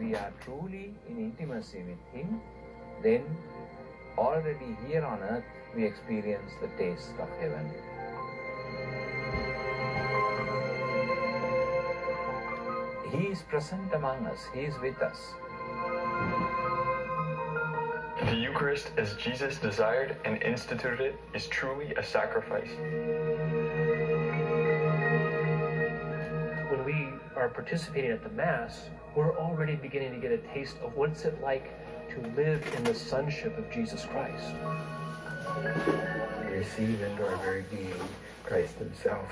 we are truly in intimacy with Him, then already here on earth we experience the taste of heaven. He is present among us, He is with us. The Eucharist, as Jesus desired and instituted it, is truly a sacrifice. When we are participating at the Mass, we're already beginning to get a taste of what's it like to live in the sonship of Jesus Christ. We receive into our very being Christ Himself.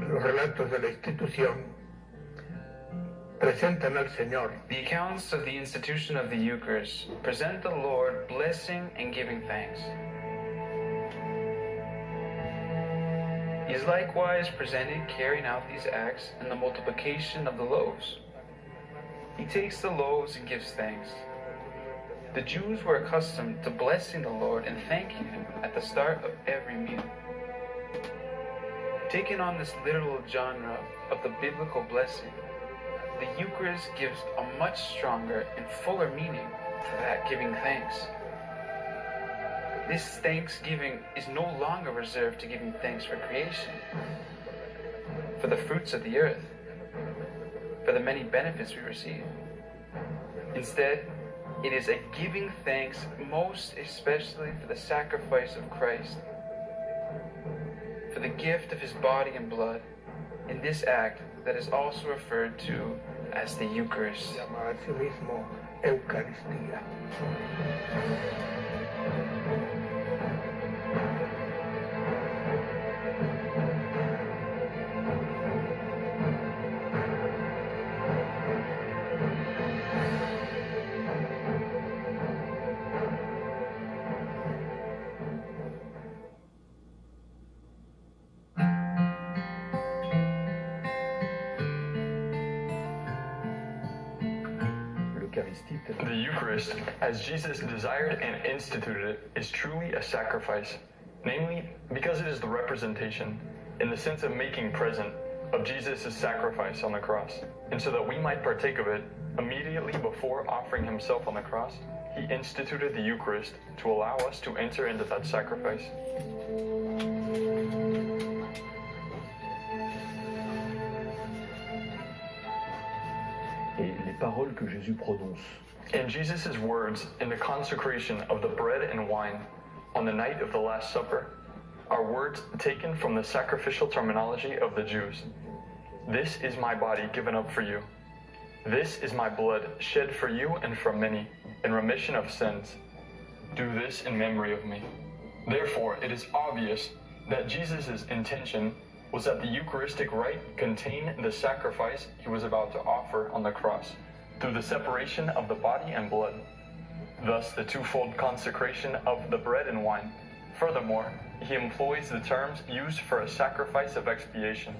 Los relatos de la institución presentan al Señor. The accounts of the institution of the Eucharist present the Lord blessing and giving thanks. He is likewise presented carrying out these acts in the multiplication of the loaves. He takes the loaves and gives thanks. The Jews were accustomed to blessing the Lord and thanking Him at the start of every meal. Taking on this literal genre of the biblical blessing, the Eucharist gives a much stronger and fuller meaning to that giving thanks. This thanksgiving is no longer reserved to giving thanks for creation, for the fruits of the earth, for the many benefits we receive. Instead, it is a giving thanks most especially for the sacrifice of Christ, for the gift of His body and blood, in this act that is also referred to as the Eucharist. Llama a sí mismo Eucaristía. The Eucharist, as Jesus desired and instituted it, is truly a sacrifice, namely because it is the representation, in the sense of making present, of Jesus' sacrifice on the cross. And so that we might partake of it, immediately before offering Himself on the cross, He instituted the Eucharist to allow us to enter into that sacrifice. Et les paroles que Jésus prononce. And Jesus' words in the consecration of the bread and wine on the night of the Last Supper are words taken from the sacrificial terminology of the Jews. This is my body given up for you. This is my blood shed for you and for many in remission of sins. Do this in memory of me. Therefore, it is obvious that Jesus' intention was that the Eucharistic rite contain the sacrifice He was about to offer on the cross, through the separation of the body and blood. Thus, the twofold consecration of the bread and wine. Furthermore, He employs the terms used for a sacrifice of expiation.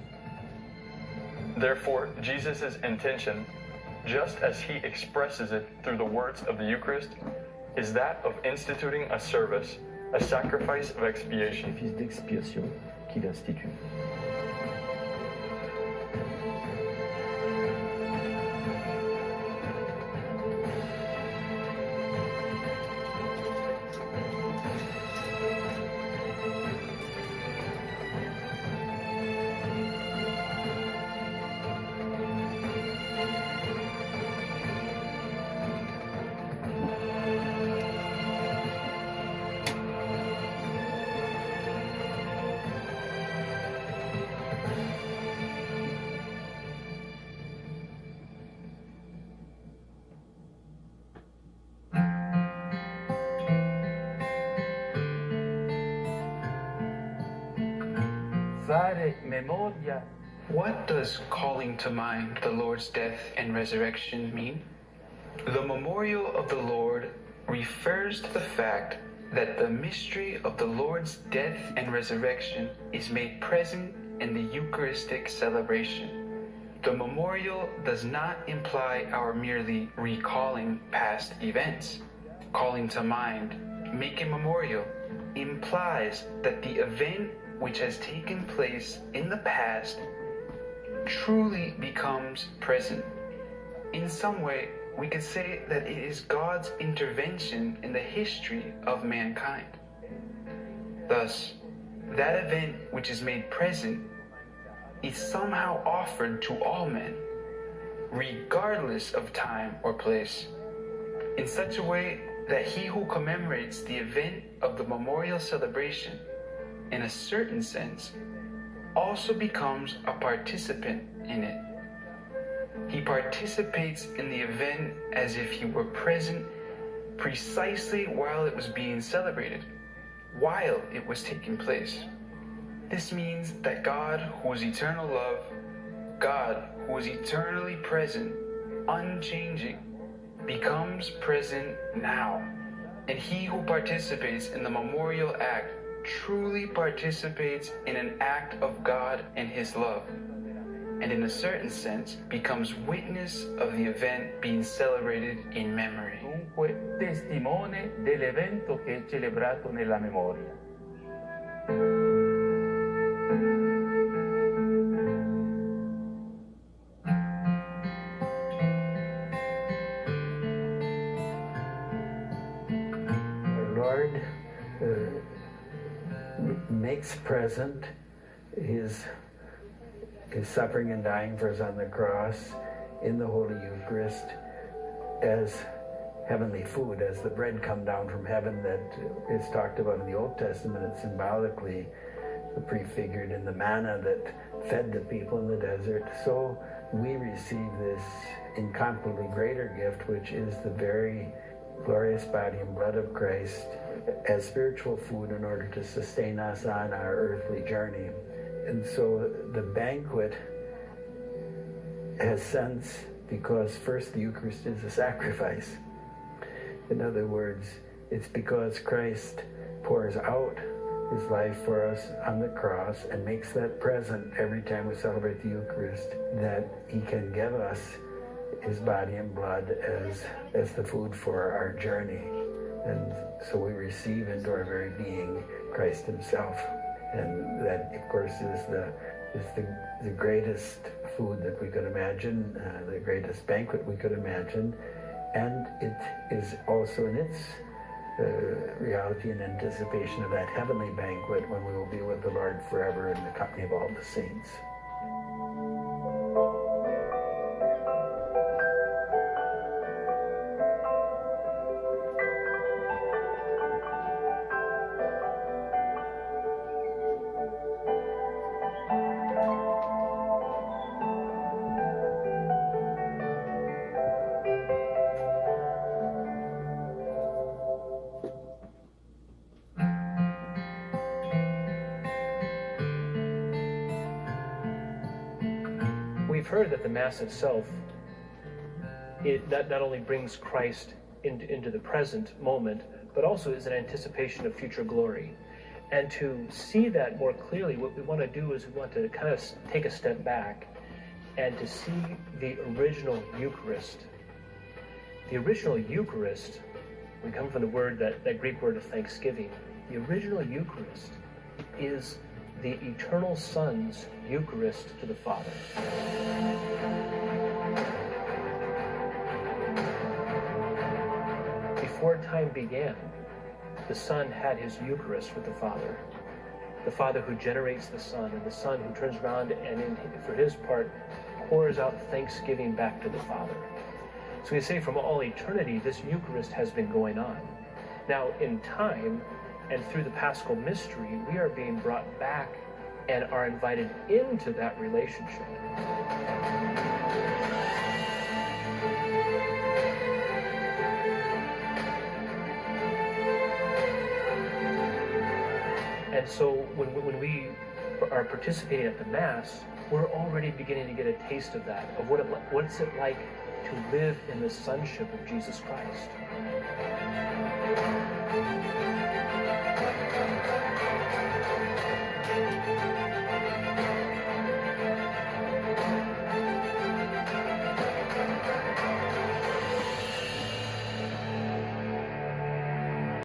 Therefore, Jesus' intention, just as He expresses it through the words of the Eucharist, is that of instituting a service, a sacrifice of expiation. Sacrifice d'expiation qu'il institue. fare memoria. What does calling to mind the Lord's death and resurrection mean? The memorial of the Lord refers to the fact that the mystery of the Lord's death and resurrection is made present in the Eucharistic celebration. The memorial does not imply our merely recalling past events. Calling to mind, making memorial, implies that the event which has taken place in the past truly becomes present. In some way, we could say that it is God's intervention in the history of mankind. Thus, that event which is made present is somehow offered to all men, regardless of time or place, in such a way that he who commemorates the event of the memorial celebration, in a certain sense, also becomes a participant in it. He participates in the event as if he were present precisely while it was being celebrated, while it was taking place. This means that God, who is eternal love, God, who is eternally present, unchanging, becomes present now. And he who participates in the memorial act truly participates in an act of God and his love, and in a certain sense becomes witness of the event being celebrated in memory. Dunque, testimone dell'evento che è celebrato nella memoria. Lord makes present his suffering and dying for us on the cross in the Holy Eucharist as heavenly food, as the bread come down from heaven that is talked about in the Old Testament. It's symbolically prefigured in the manna that fed the people in the desert. So we receive this incomparably greater gift, which is the very glorious body and blood of Christ as spiritual food in order to sustain us on our earthly journey. And so the banquet has sense because first the Eucharist is a sacrifice. In other words, it's because Christ pours out his life for us on the cross and makes that present every time we celebrate the Eucharist, that he can give us his body and blood as the food for our journey. And so we receive into our very being Christ himself. And that, of course, is the greatest food that we could imagine, the greatest banquet we could imagine. And it is also in its reality and anticipation of that heavenly banquet when we will be with the Lord forever in the company of all the saints. We've heard that the Mass itself, that not only brings Christ into the present moment, but also is an anticipation of future glory. And to see that more clearly, what we want to do is we want to kind of take a step back and to see the original Eucharist. The original Eucharist, we come from the word, that Greek word of thanksgiving. The original Eucharist is the eternal Son's Eucharist to the Father. Before time began, the Son had his Eucharist with the Father who generates the Son, and the Son who turns around and for his part pours out thanksgiving back to the Father. So we say from all eternity, this Eucharist has been going on. Now in time, and through the Paschal mystery, we are being brought back and are invited into that relationship. And so when we are participating at the Mass, we're already beginning to get a taste of that, of what's it like to live in the sonship of Jesus Christ.